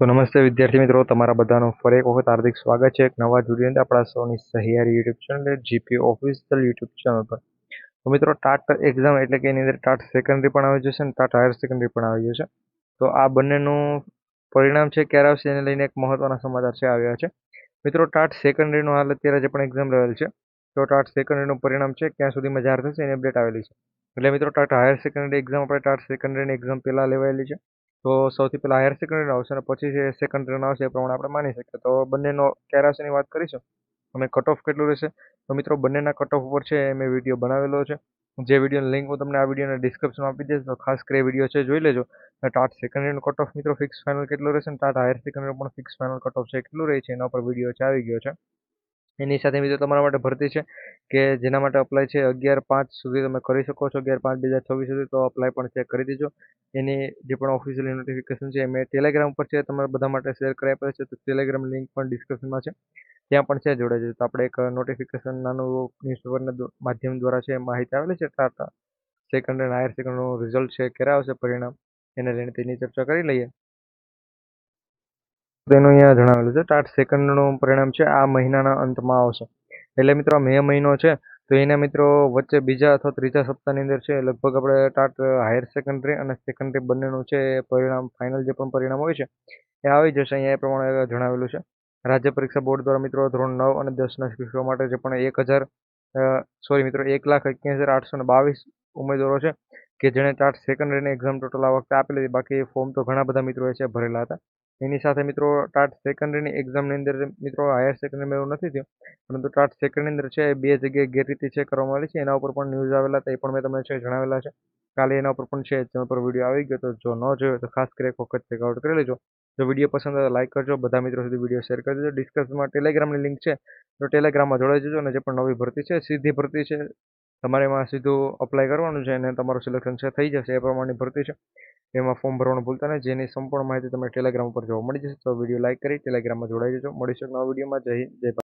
તો નમસ્તે વિદ્યાર્થી મિત્રો, તમારા બધાનું ફરી એક વખત હાર્દિક સ્વાગત છે એક નવા વિડીયો અંદર આપણા સૌની સહિયારી YouTube channel GP official YouTube channel પર. તો મિત્રો, ટાટ એક્ઝામ એટલે કે એની અંદર ટાટ સેકન્ડરી પણ આવી જશે અને ટાટ હાયર સેકન્ડરી પણ આવી જશે. તો આ બંનેનું પરિણામ છે ક્યારે આવશે એને લઈને એક મહત્વના સમાચાર છે આવ્યા છે. મિત્રો, ટાટ સેકન્ડરીનો હાલ અત્યારે જે પણ એક્ઝામ લેવલ છે, તો ટાટ સેકન્ડરીનું પરિણામ છે ક્યાં સુધીમાં જાહેર થશે એની અપડેટ આવેલી છે. એટલે મિત્રો, ટાટ હાયર સેકન્ડરી એક્ઝામ આપણે ટાટ સેકન્ડરીની એક્ઝામ પહેલાં લેવાયેલી છે. તો સૌથી પહેલાં હાયર સેકન્ડરીનો આવશે અને પછી જે સેકન્ડરીનો આવશે એ પ્રમાણે આપણે માની શકીએ. તો બંનેનો ક્યારે આવશે એની વાત કરીશું અને કટ ઓફ કેટલું રહેશે. તો મિત્રો, બંનેના કટ ઓફ ઉપર છે મેં વિડીયો બનાવેલો છે. જે વિડીયોની લિંક હું તમને આ વિડીયોના ડિસ્ક્રિપ્શનમાં આપી દઈશ, તો ખાસ કરી વિડીયો છે જોઈ લેજો. ટાટ સેકન્ડરીનો કટ ઓફ મિત્રો ફિક્સ ફાઇનલ કેટલું રહેશે અને ટાટ હાયર સેકન્ડરી પણ ફિક્સ ફાઇનલ કટ ઓફ છે કેટલું રહે છે એના ઉપર વિડીયો છે આવી ગયો છે. એની સાથે મિત્રો તમારા માટે ભરતી છે કે જેના માટે અપ્લાય છે 11/5 સુધી તમે કરી શકો છો. 11/5/2026 સુધી તો અપ્લાય પણ ચેક કરી દેજો. એની જે પણ ઓફિશિયલ નોટિફિકેશન છે મેં ટેલિગ્રામ પર છે તમારા બધા માટે શેર કરી આપેલ છે. તો ટેલિગ્રામ લિંક પણ ડિસ્ક્રિપ્શનમાં છે, ત્યાં પણ છે જોડે છે. તો આપણે એક નોટિફિકેશન નાનું ન્યૂઝપેપરના માધ્યમ દ્વારા છે માહિતી આવેલી છે. ટાટા સેકન્ડ અને હાયર સેકન્ડનું રિઝલ્ટ છે ક્યારે આવશે પરિણામ એને લઈને તેની ચર્ચા કરી લઈએ. તેનું અહીંયા જણાવેલું છે ટાટ સેકન્ડનું પરિણામ છે આ મહિનાના અંતમાં આવશે. એટલે મિત્રો, મે મહિનો છે તો એના મિત્રો વચ્ચે બીજા અથવા ત્રીજા સપ્તાહની અંદર છે લગભગ આપણે ટાટ હાયર સેકન્ડરી અને સેકન્ડરી બંનેનું છે પરિણામ ફાઇનલ જે પણ પરિણામ હોય છે એ આવી જશે. અહીંયા એ પ્રમાણે જણાવેલું છે. રાજ્ય પરીક્ષા બોર્ડ દ્વારા મિત્રો ધોરણ 9 અને 10ના શિક્ષકો માટે જે પણ 1,81,822 ઉમેદવારો છે કે જેણે ટાટ સેકન્ડરીની એક્ઝામ ટોટલ આ વખતે આપેલી હતી. બાકી ફોર્મ તો ઘણા બધા મિત્રોએ છે ભરેલા હતા. એની સાથે મિત્રો ટાટ સેકન્ડરીની એક્ઝામની અંદર મિત્રો હાયર સેકન્ડરીમાં એવું નથી થયું, પરંતુ ટાટ સેકન્ડની અંદર છે 2 જગ્યાએ ગેરરીતિ છે કરવામાં આવી છે. એના ઉપર પણ ન્યૂઝ આવેલા હતા, એ પણ મેં તમને છે જણાવેલા છે. કાલે એના ઉપર પણ છે ચેનલ પર વિડીયો આવી ગયો, તો જો ન જોયો તો ખાસ કરી એક વખત ચેકઆઉટ કરી લેજો. જો વિડીયો પસંદ આવે તો લાઈક કરજો, બધા મિત્રો સુધી વિડીયો શેર કરી દેજો. ડિસ્ક્રિપ્શનમાં ટેલિગ્રામની લિંક છે, તો ટેલિગ્રામમાં જોડાઈ જજો. અને જે પણ નવી ભરતી છે, સીધી ભરતી છે, તમારે એમાં સીધું અપ્લાય કરવાનું છે અને તમારું સિલેક્શન છે થઈ જશે. એ પ્રમાણેની ભરતી છે, એમાં ફોર્મ ભરવાનું ભૂલતા નહીં. જેની સંપૂર્ણ માહિતી તમને ટેલિગ્રામ ઉપર જોવા મળી જશે. તો વિડીયો લાઈક કરી ટેલિગ્રામમાં જોડાઈ જજો. મળીશું નવા વિડીયોમાં. જય હિન્દ, જય ભારત.